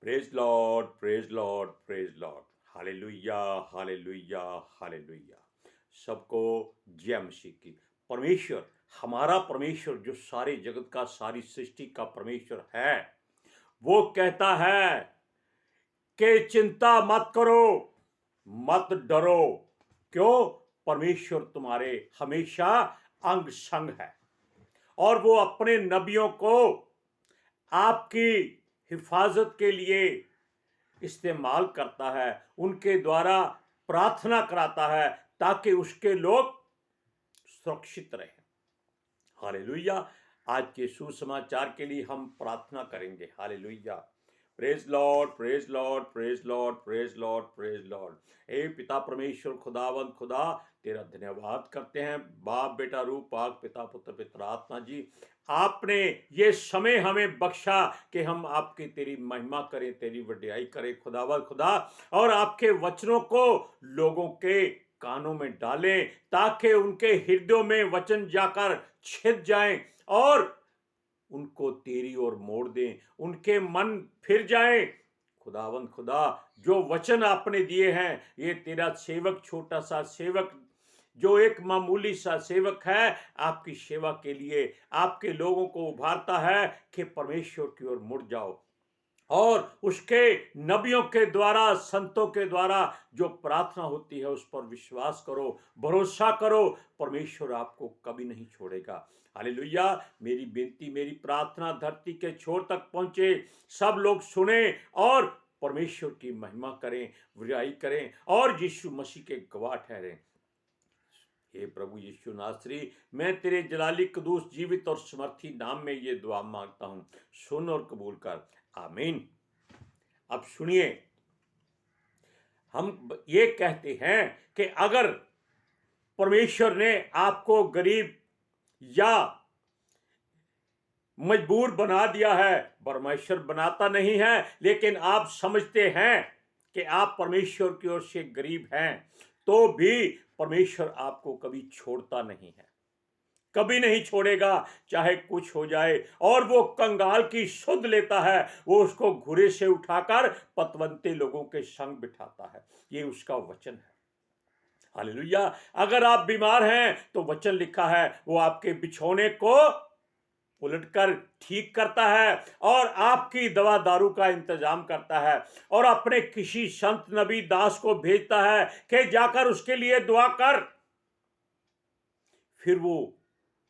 Praise Lord, praise Lord, praise Lord. Hallelujah, hallelujah, hallelujah. सबको जय मसीह की। परमेश्वर, हमारा परमेश्वर जो सारे जगत का, सारी सृष्टि का परमेश्वर है, वो कहता है कि चिंता मत करो, मत डरो। क्यों? परमेश्वर तुम्हारे हमेशा अंग संग है और वो अपने नबियों को आपकी हिफाजत के लिए इस्तेमाल करता है, उनके द्वारा प्रार्थना कराता है ताकि उसके लोग सुरक्षित रहें। हालेलुया। आज के सुसमाचार के लिए हम प्रार्थना करेंगे। Hallelujah. Praise Lord, praise Lord, praise Lord, praise Lord, praise Lord. हे पिता परमेश्वर खुदावंद खुदा, तेरा धन्यवाद करते हैं। बाप बेटा रूप पाक पिता पुत्र पितर आत्मा जी, आपने ये समय हमें बख्शा कि हम आपकी तेरी महिमा करें, तेरी वड्याई करें खुदावंद खुदा, और आपके वचनों को लोगों के कानों में डालें ताकि उनके हृदयों में वचन जाकर छिद जाएं और उनको तेरी ओर मोड़ दें, उनके मन फिर जाएं। खुदावंद खुदा, जो वचन आपने दिए हैं, ये तेरा सेवक, छोटा सा सेवक, जो एक मामूली सा सेवक है, आपकी सेवा के लिए आपके लोगों को उभारता है कि परमेश्वर की ओर मुड़ जाओ और उसके नबियों के द्वारा, संतों के द्वारा जो प्रार्थना होती है उस पर विश्वास करो, भरोसा करो। परमेश्वर आपको कभी नहीं छोड़ेगा। हालेलुया। मेरी बेनती, मेरी प्रार्थना धरती के छोर तक पहुंचे, सब लोग सुने और परमेश्वर की महिमा करें, बुराई करें और यीशु मसीह के गवाह ठहरें। हे प्रभु यीशु नासरी, मैं तेरे जलाली कदूस जीवित और समर्थी नाम में ये दुआ मांगता हूं, सुन और कबूल कर। आमीन। अब सुनिए, हम ये कहते हैं कि अगर परमेश्वर ने आपको गरीब या मजबूर बना दिया है, परमेश्वर बनाता नहीं है, लेकिन आप समझते हैं कि आप परमेश्वर की ओर से गरीब हैं, तो भी परमेश्वर आपको कभी छोड़ता नहीं है, कभी नहीं छोड़ेगा, चाहे कुछ हो जाए। और वो कंगाल की सुध लेता है, वो उसको घुरे से उठाकर पतवंते लोगों के संग बिठाता है। ये उसका वचन है। हालेलुया। अगर आप बीमार हैं तो वचन लिखा है, वो आपके बिछौने को उलटकर ठीक करता है और आपकी दवा दारू का इंतजाम करता है और अपने किसी संत नबी दास को भेजता है कि जाकर उसके लिए दुआ कर। फिर वो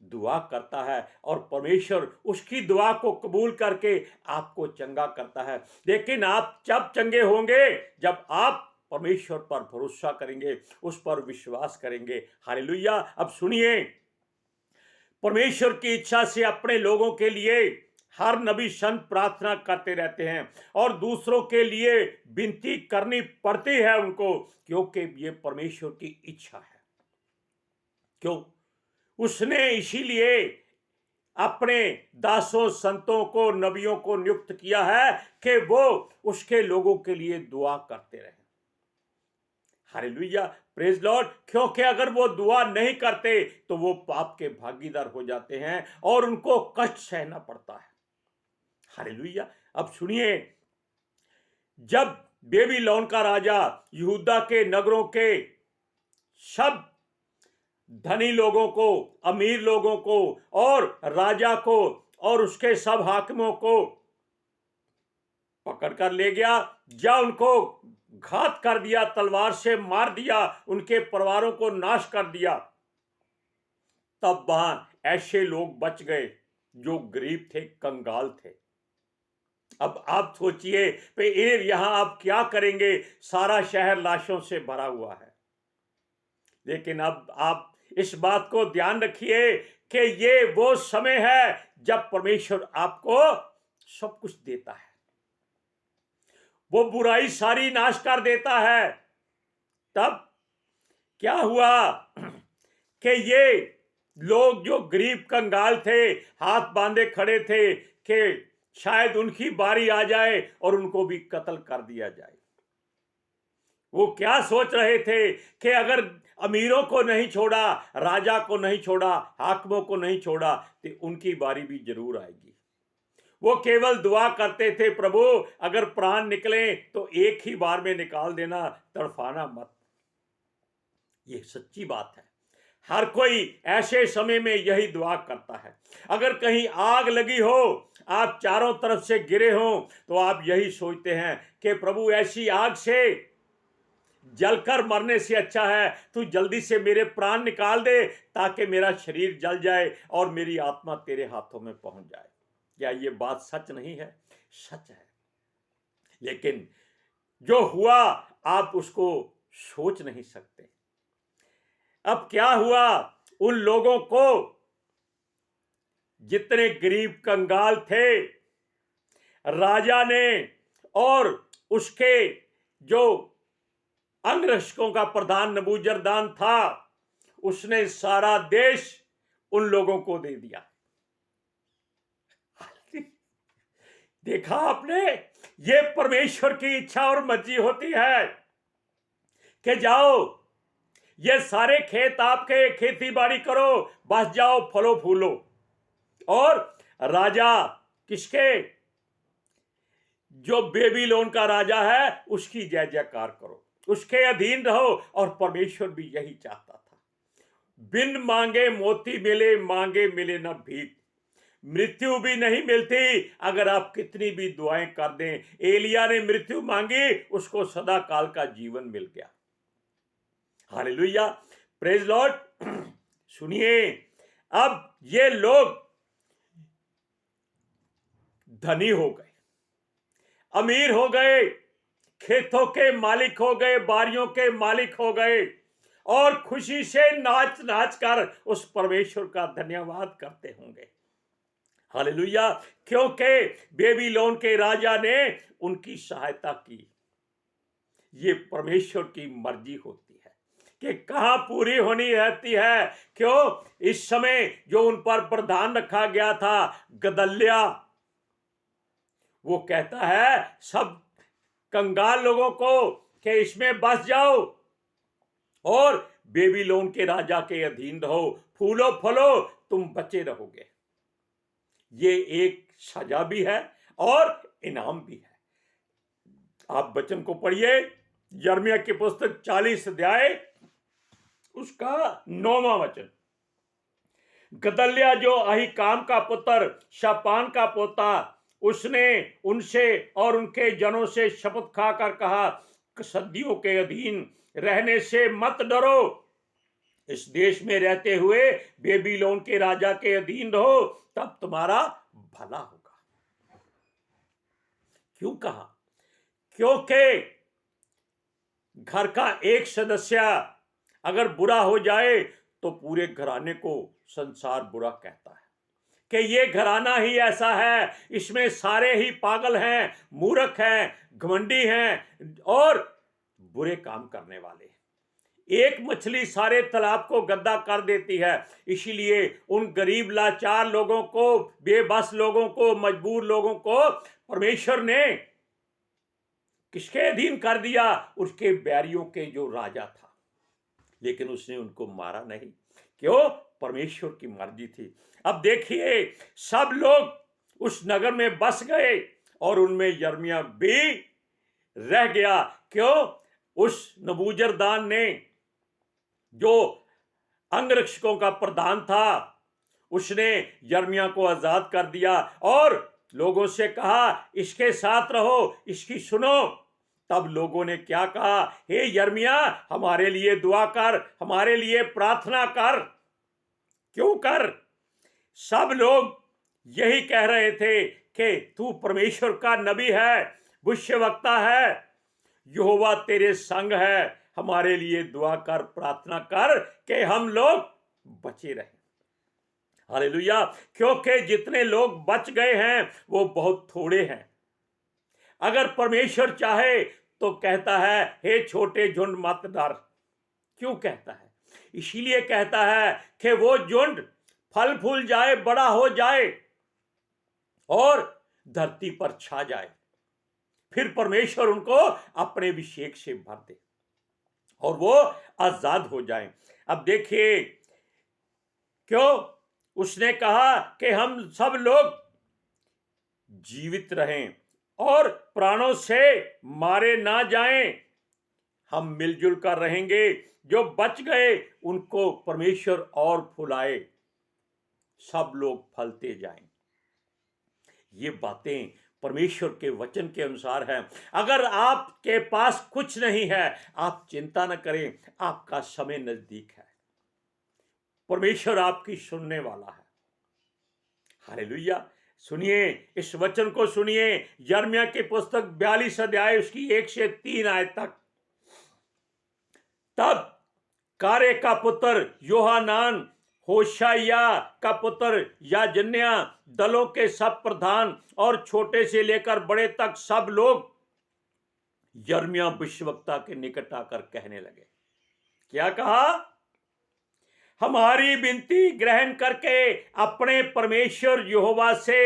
दुआ करता है और परमेश्वर उसकी दुआ को कबूल करके आपको चंगा करता है। लेकिन आप जब चंगे होंगे, जब आप परमेश्वर पर भरोसा करेंगे, उस पर विश्वास करेंगे। हालेलुया। अब सुनिए, परमेश्वर की इच्छा से अपने लोगों के लिए हर नबी संत प्रार्थना करते रहते हैं और दूसरों के लिए विनती करनी पड़ती है उनको, क्योंकि ये परमेश्वर की इच्छा है। क्यों? उसने इसीलिए अपने दासों, संतों को, नबियों को नियुक्त किया है कि वो उसके लोगों के लिए दुआ करते रहें। Hallelujah, praise Lord. क्योंकि अगर वो दुआ नहीं करते तो वो पाप के भागीदार हो जाते हैं और उनको कष्ट सहना पड़ता है। हालेलुया। अब सुनिए, जब बेबीलोन का राजा यहूदा के नगरों के सब धनी लोगों को, अमीर लोगों को और राजा को और उसके सब हाकिमों को पकड़ कर ले गया, या उनको घात कर दिया, तलवार से मार दिया, उनके परिवारों को नाश कर दिया, तब वहां ऐसे लोग बच गए जो गरीब थे, कंगाल थे। अब आप सोचिए यहां आप क्या करेंगे? सारा शहर लाशों से भरा हुआ है। लेकिन अब आप इस बात को ध्यान रखिए कि ये वो समय है जब परमेश्वर आपको सब कुछ देता है, वो बुराई सारी नाश कर देता है। तब क्या हुआ कि ये लोग जो गरीब कंगाल थे, हाथ बांधे खड़े थे कि शायद उनकी बारी आ जाए और उनको भी कत्ल कर दिया जाए। वो क्या सोच रहे थे कि अगर अमीरों को नहीं छोड़ा, राजा को नहीं छोड़ा, हाकिमों को नहीं छोड़ा, तो उनकी बारी भी जरूर आएगी। वो केवल दुआ करते थे, प्रभु अगर प्राण निकले तो एक ही बार में निकाल देना, तड़फाना मत। ये सच्ची बात है। हर कोई ऐसे समय में यही दुआ करता है। अगर कहीं आग लगी हो, आप चारों तरफ से गिरे हो, तो आप यही सोचते हैं कि प्रभु ऐसी आग से जलकर मरने से अच्छा है तू जल्दी से मेरे प्राण निकाल दे, ताकि मेरा शरीर जल जाए और मेरी आत्मा तेरे हाथों में पहुंच जाए। क्या ये बात सच नहीं है? सच है। लेकिन जो हुआ आप उसको सोच नहीं सकते। अब क्या हुआ उन लोगों को, जितने गरीब कंगाल थे, राजा ने और उसके जो अंगरक्षकों का प्रधान नबूजरदान था, उसने सारा देश उन लोगों को दे दिया। देखा आपने, ये परमेश्वर की इच्छा और मर्जी होती है कि जाओ ये सारे खेत आपके, खेती बाड़ी करो, बस जाओ फलो फूलो, और राजा किसके, जो बेबीलोन का राजा है उसकी जय जयकार करो, उसके अधीन रहो। और परमेश्वर भी यही चाहता था। बिन मांगे मोती मिले, मांगे मिले न भीख। मृत्यु भी नहीं मिलती अगर आप कितनी भी दुआएं कर दें। एलिया ने मृत्यु मांगी, उसको सदा काल का जीवन मिल गया। Hallelujah, praise Lord. सुनिए, अब ये लोग धनी हो गए, अमीर हो गए, खेतों के मालिक हो गए, बारियों के मालिक हो गए, और खुशी से नाच नाच कर उस परमेश्वर का धन्यवाद करते होंगे। हालेलुया, क्योंकि बेबीलोन के राजा ने उनकी सहायता की। ये परमेश्वर की मर्जी होती है कि कहां पूरी होनी रहती है। क्यों? इस समय जो उन पर प्रधान रखा गया था गदल्या, वो कहता है सब कंगाल लोगों को कि इसमें बस जाओ और बेबीलोन के राजा के अधीन रहो, फूलो फलो, तुम बचे रहोगे। ये एक सजा भी है और इनाम भी है। आप वचन को पढ़िए, यिर्मयाह की पुस्तक 40 अध्याय उसका 9वां वचन। गदल्या जो अहीकाम का पुत्र, शापान का पोता, उसने उनसे और उनके जनों से शपथ खाकर कहा, सदियों के अधीन रहने से मत डरो, इस देश में रहते हुए बेबीलोन के राजा के अधीन रहो, तब तुम्हारा भला होगा। क्यों कहा? क्योंकि घर का एक सदस्य अगर बुरा हो जाए तो पूरे घराने को संसार बुरा कहता है कि ये घराना ही ऐसा है, इसमें सारे ही पागल हैं, मूर्ख हैं, घमंडी हैं और बुरे काम करने वाले। एक मछली सारे तालाब को गंदा कर देती है। इसीलिए उन गरीब लाचार लोगों को, बेबस लोगों को, मजबूर लोगों को परमेश्वर ने किसके अधीन कर दिया? उसके बैरियों के जो राजा था। लेकिन उसने उनको मारा नहीं। क्यों? परमेश्वर की मर्जी थी। अब देखिए, सब लोग उस नगर में बस गए और उनमें यिर्मयाह भी रह गया। क्यों? उस नबूजरदान ने, जो अंगरक्षकों का प्रधान था, उसने यिर्मयाह को आजाद कर दिया और लोगों से कहा इसके साथ रहो, इसकी सुनो। तब लोगों ने क्या कहा? हे यिर्मयाह, हमारे लिए दुआ कर, हमारे लिए प्रार्थना कर। क्यों कर? सब लोग यही कह रहे थे कि तू परमेश्वर का नबी है, भविष्यवक्ता है, यहोवा तेरे संग है, हमारे लिए दुआ कर, प्रार्थना कर कि हम लोग बचे रहें। हालेलुया, क्योंकि जितने लोग बच गए हैं वो बहुत थोड़े हैं। अगर परमेश्वर चाहे तो कहता है हे छोटे झुंड मत डर। क्यों कहता है? इसीलिए कहता है कि वो झुंड फल फूल जाए, बड़ा हो जाए और धरती पर छा जाए, फिर परमेश्वर उनको अपने अभिषेक से भर दे और वो आजाद हो जाएं। अब देखिए, क्यों उसने कहा कि हम सब लोग जीवित रहें और प्राणों से मारे ना जाएं। हम मिलजुल कर रहेंगे, जो बच गए उनको परमेश्वर और फुलाए, सब लोग फलते जाएं। ये बातें परमेश्वर के वचन के अनुसार है। अगर आपके पास कुछ नहीं है, आप चिंता न करें, आपका समय नजदीक है। परमेश्वर आपकी सुनने वाला है। हालेलुया। सुनिए, इस वचन को सुनिए। यिर्मयाह की पुस्तक 42 अध्याय उसकी 1 से 3 आयत तक। तब कारे का पुत्र योहानान, होशाया का पुत्र याजन्या, दलों के सब प्रधान और छोटे से लेकर बड़े तक सब लोग यिर्मयाह भविष्यवक्ता के निकट आकर कहने लगे। क्या कहा? हमारी विनती ग्रहण करके अपने परमेश्वर यहोवा से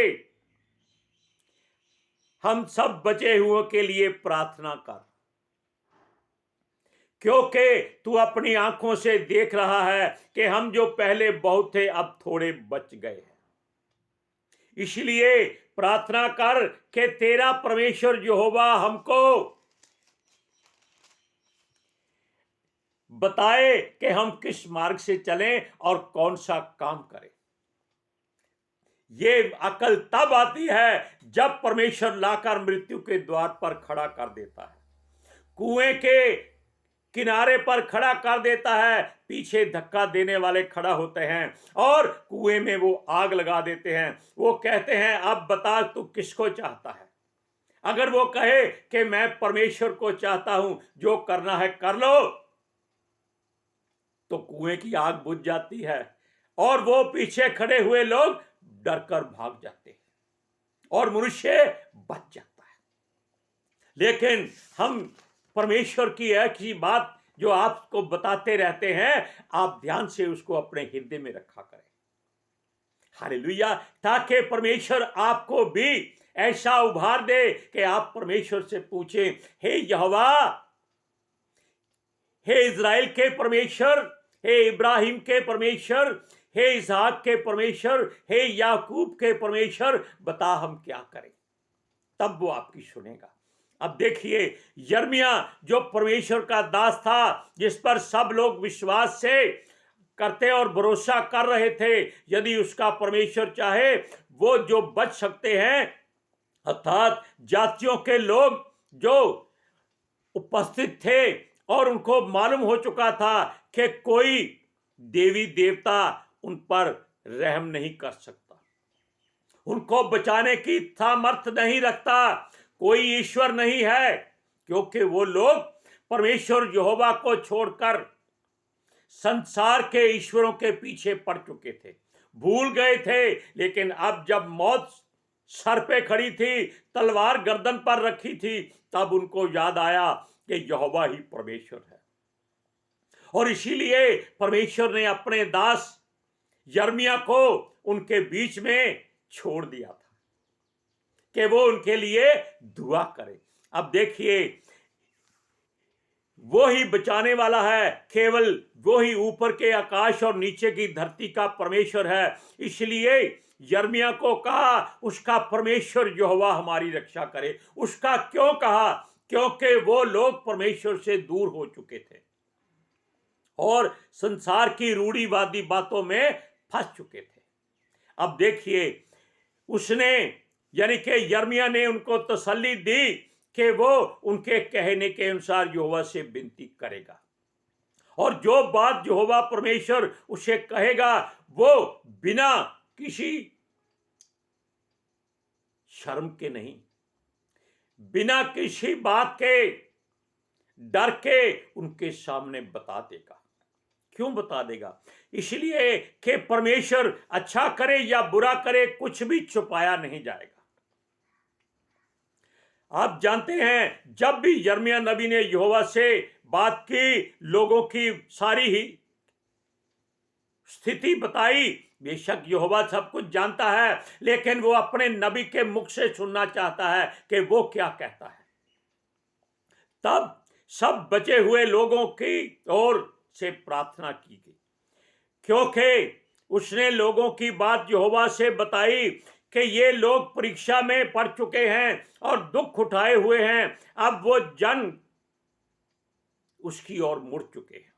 हम सब बचे हुओं के लिए प्रार्थना कर, क्योंकि तू अपनी आंखों से देख रहा है कि हम जो पहले बहुत थे अब थोड़े बच गए हैं। इसलिए प्रार्थना कर कि तेरा परमेश्वर यहोवा हमको बताए कि हम किस मार्ग से चलें और कौन सा काम करें। ये अकल तब आती है जब परमेश्वर लाकर मृत्यु के द्वार पर खड़ा कर देता है, कुएं के किनारे पर खड़ा कर देता है। पीछे धक्का देने वाले खड़ा होते हैं और कुएं में वो आग लगा देते हैं। वो कहते हैं, अब बता तू किसको चाहता है। अगर वो कहे कि मैं परमेश्वर को चाहता हूं, जो करना है कर लो, तो कुएं की आग बुझ जाती है और वो पीछे खड़े हुए लोग डरकर भाग जाते हैं और मनुष्य बच जाता है। लेकिन हम परमेश्वर की एक ही बात जो आपको बताते रहते हैं, आप ध्यान से उसको अपने हृदय में रखा करें। हालेलुया। ताकि परमेश्वर आपको भी ऐसा उभार दे कि आप परमेश्वर से पूछें, हे यहोवा, हे इज़राइल के परमेश्वर, हे इब्राहिम के परमेश्वर, हे इसहाक के परमेश्वर, हे याकूब के परमेश्वर, बता हम क्या करें। तब वो आपकी सुनेगा। अब देखिए, यिर्मयाह जो परमेश्वर का दास था, जिस पर सब लोग विश्वास से करते और भरोसा कर रहे थे, यदि उसका परमेश्वर चाहे, वो जो बच सकते हैं, अर्थात जातियों के लोग जो उपस्थित थे और उनको मालूम हो चुका था कि कोई देवी देवता उन पर रहम नहीं कर सकता, उनको बचाने की सामर्थ नहीं रखता, कोई ईश्वर नहीं है, क्योंकि वो लोग परमेश्वर यहोवा को छोड़कर संसार के ईश्वरों के पीछे पड़ चुके थे, भूल गए थे। लेकिन अब जब मौत सर पे खड़ी थी, तलवार गर्दन पर रखी थी, तब उनको याद आया कि यहोवा ही परमेश्वर है। और इसीलिए परमेश्वर ने अपने दास यिर्मयाह को उनके बीच में छोड़ दिया था कि वो उनके लिए दुआ करे। अब देखिए, वो ही बचाने वाला है, केवल वो ही ऊपर के आकाश और नीचे की धरती का परमेश्वर है। इसलिए यिर्मयाह को कहा उसका परमेश्वर यहोवा हमारी रक्षा करे। उसका क्यों कहा? क्योंकि वो लोग परमेश्वर से दूर हो चुके थे और संसार की रूढ़िवादी बातों में फंस चुके थे। अब देखिए, उसने यानी कि यिर्मयाह ने उनको तसल्ली दी कि वो उनके कहने के अनुसार यहोवा से विनती करेगा और जो बात यहोवा परमेश्वर उसे कहेगा वो बिना किसी शर्म के नहीं, बिना किसी बात के डर के उनके सामने बता देगा। क्यों बता देगा? इसलिए कि परमेश्वर अच्छा करे या बुरा करे, कुछ भी छुपाया नहीं जाएगा। आप जानते हैं, जब भी यिर्मयाह नबी ने यहोवा से बात की, लोगों की सारी ही स्थिति बताई, बेशक यहोवा सब कुछ जानता है, लेकिन वो अपने नबी के मुख से सुनना चाहता है कि वो क्या कहता है। तब सब बचे हुए लोगों की ओर से प्रार्थना की गई, क्योंकि उसने लोगों की बात यहोवा से बताई कि ये लोग परीक्षा में पढ़ चुके हैं और दुख उठाए हुए हैं, अब वो जन उसकी ओर मुड़ चुके हैं।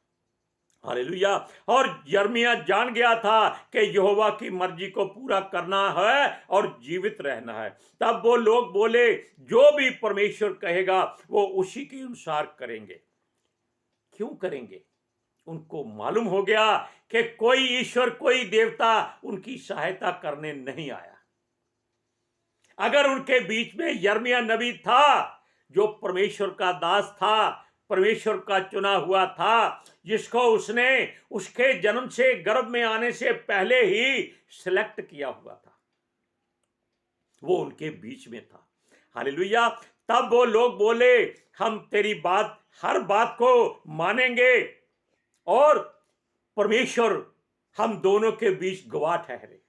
हालेलुया। और यिर्मयाह जान गया था कि यहोवा की मर्जी को पूरा करना है और जीवित रहना है। तब वो लोग बोले, जो भी परमेश्वर कहेगा वो उसी के अनुसार करेंगे। क्यों करेंगे? उनको मालूम हो गया कि कोई ईश्वर, कोई देवता उनकी सहायता करने नहीं आया। अगर उनके बीच में यिर्मयाह नबी था, जो परमेश्वर का दास था, परमेश्वर का चुना हुआ था, जिसको उसने उसके जन्म से, गर्भ में आने से पहले ही सिलेक्ट किया हुआ था, वो उनके बीच में था। हालेलुया। तब वो लोग बोले, हम तेरी बात, हर बात को मानेंगे और परमेश्वर हम दोनों के बीच गवाह ठहरे।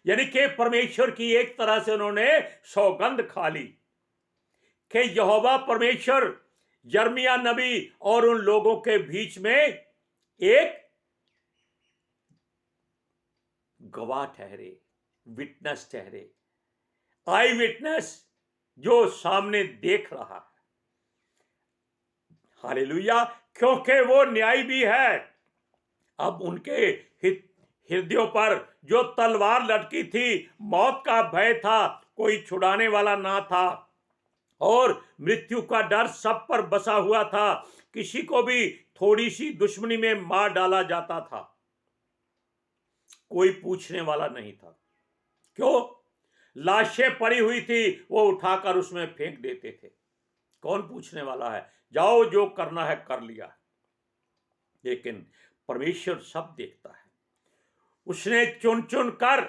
यानी कि परमेश्वर की एक तरह से उन्होंने सौगंध खा ली कि यहोवा परमेश्वर यिर्मयाह नबी और उन लोगों के बीच में एक गवाह ठहरे, विटनेस ठहरे, आई विटनेस, जो सामने देख रहा है। हालेलुया। क्योंकि वो न्याय भी है। अब उनके हृदयों पर जो तलवार लटकी थी, मौत का भय था, कोई छुड़ाने वाला ना था और मृत्यु का डर सब पर बसा हुआ था। किसी को भी थोड़ी सी दुश्मनी में मार डाला जाता था, कोई पूछने वाला नहीं था। क्यों? लाशें पड़ी हुई थी, वो उठाकर उसमें फेंक देते थे। कौन पूछने वाला है? जाओ, जो करना है कर लिया। लेकिन परमेश्वर सब देखता है। उसने चुन चुन कर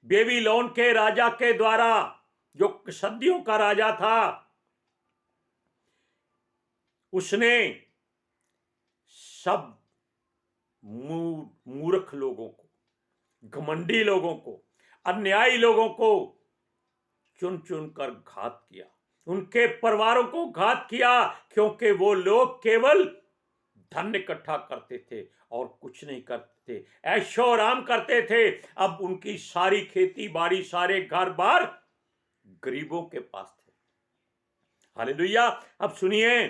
बेबीलोन के राजा के द्वारा, जो कसदियों का राजा था, उसने सब मूर्ख लोगों को, घमंडी लोगों को, अन्यायी लोगों को चुन चुन कर घात किया, उनके परिवारों को घात किया, क्योंकि वो लोग केवल धन इकट्ठा करते थे और कुछ नहीं करते थे, ऐशो आराम करते थे। अब उनकी सारी खेती बाड़ी, सारे घर बार गरीबों के पास थे। हालेलुया। अब सुनिए,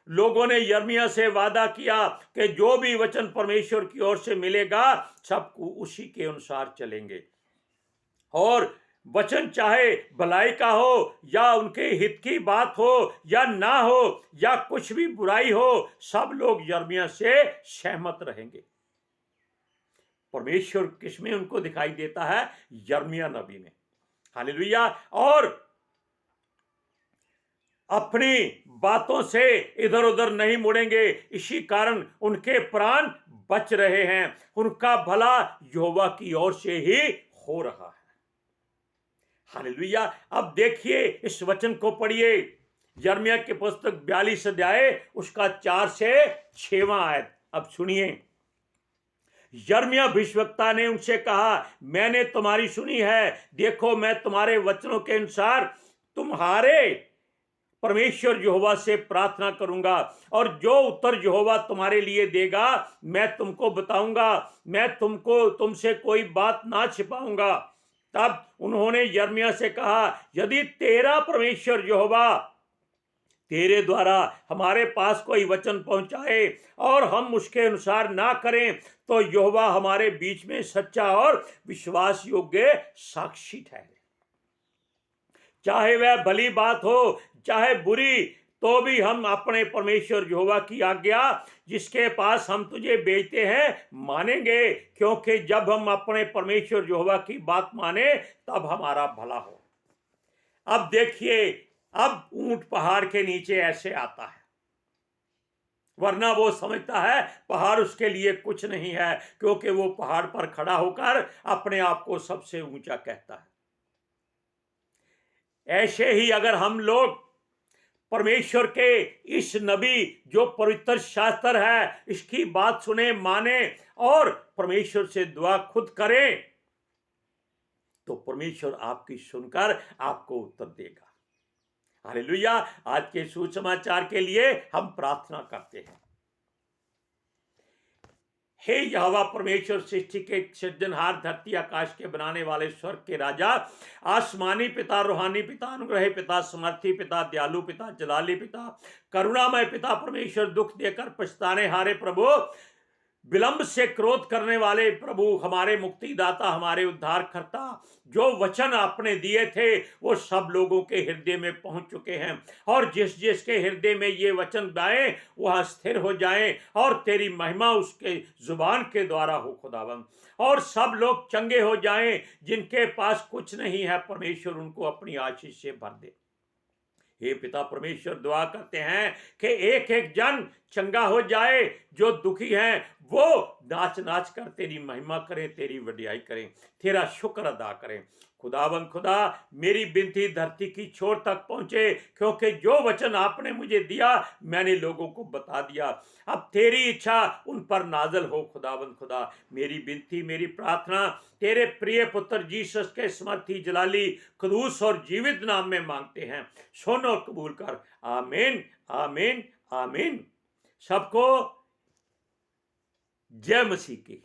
लोगों ने यिर्मयाह से वादा किया कि जो भी वचन परमेश्वर की ओर से मिलेगा, सबको उसी के अनुसार चलेंगे। और वचन चाहे भलाई का हो या उनके हित की बात हो या ना हो या कुछ भी बुराई हो, सब लोग यिर्मयाह से सहमत रहेंगे। परमेश्वर किस में उनको दिखाई देता है? यिर्मयाह नबी में। हालेलुया। और अपनी बातों से इधर उधर नहीं मुड़ेंगे, इसी कारण उनके प्राण बच रहे हैं। उनका भला यहोवा की ओर से ही हो रहा है। हालेलुया। अब देखिए, इस वचन को पढ़िए, यिर्मयाह की पुस्तक 42 अध्याय, उसका 4 से 6वां आयत। अब सुनिए, यिर्मयाह भविष्यवक्ता ने उनसे कहा, मैंने तुम्हारी सुनी है, देखो मैं तुम्हारे वचनों के अनुसार तुम्हारे परमेश्वर यहोवा से प्रार्थना करूंगा और जो उत्तर यहोवा तुम्हारे लिए देगा मैं तुमको बताऊंगा, मैं तुमसे कोई बात ना छिपाऊंगा। तब उन्होंने यिर्मयाह से कहा, यदि तेरा परमेश्वर यहोवा तेरे द्वारा हमारे पास कोई वचन पहुंचाए और हम उसके अनुसार ना करें, तो यहोवा हमारे बीच में सच्चा और विश्वास योग्य साक्षी ठहरे। चाहे वह भली बात हो चाहे बुरी, तो भी हम अपने परमेश्वर यहोवा की आज्ञा जिसके पास हम तुझे भेजते हैं मानेंगे, क्योंकि जब हम अपने परमेश्वर यहोवा की बात माने तब हमारा भला हो। अब देखिए, अब ऊंट पहाड़ के नीचे ऐसे आता है, वरना वो समझता है पहाड़ उसके लिए कुछ नहीं है, क्योंकि वो पहाड़ पर खड़ा होकर अपने आप को सबसे ऊंचा कहता है। ऐसे ही अगर हम लोग परमेश्वर के इस नबी जो पवित्र शास्त्र है इसकी बात सुने, माने और परमेश्वर से दुआ खुद करें, तो परमेश्वर आपकी सुनकर आपको उत्तर देगा। हालेलुया। आज के सुसमाचार के लिए हम प्रार्थना करते हैं। हे यहोवा परमेश्वर, सृष्टि के सृजनहार, धरती आकाश के बनाने वाले, स्वर्ग के राजा, आसमानी पिता, रूहानी पिता, अनुग्रही पिता, समर्थी पिता, दयालु पिता, जलाली पिता, करुणामय पिता परमेश्वर, दुख देकर पछताने हारे प्रभु, विलंब से क्रोध करने वाले प्रभु, हमारे मुक्तिदाता, हमारे उद्धार करता, जो वचन आपने दिए थे वो सब लोगों के हृदय में पहुंच चुके हैं, और जिस जिसके हृदय में ये वचन गाए वह स्थिर हो जाएं और तेरी महिमा उसके जुबान के द्वारा हो खुदावंद, और सब लोग चंगे हो जाएं जिनके पास कुछ नहीं है परमेश्वर उनको अपनी आशीष से भर दे। हे पिता परमेश्वर, दुआ करते हैं कि एक एक जन चंगा हो जाए, जो दुखी हैं वो नाच नाच कर तेरी महिमा करें, तेरी वडियाई करें, तेरा शुक्र अदा करें। खुदावन खुदा, मेरी विनती धरती की छोर तक पहुंचे, क्योंकि जो वचन आपने मुझे दिया मैंने लोगों को बता दिया। अब तेरी इच्छा उन पर नाजल हो खुदावन खुदा। मेरी विनती, मेरी प्रार्थना तेरे प्रिय पुत्र जीसस के समर्थी, जलाली, कदूस और जीवित नाम में मांगते हैं। सुन और कबूल कर। आमीन, आमीन, आमीन। सबको जय मसीह की।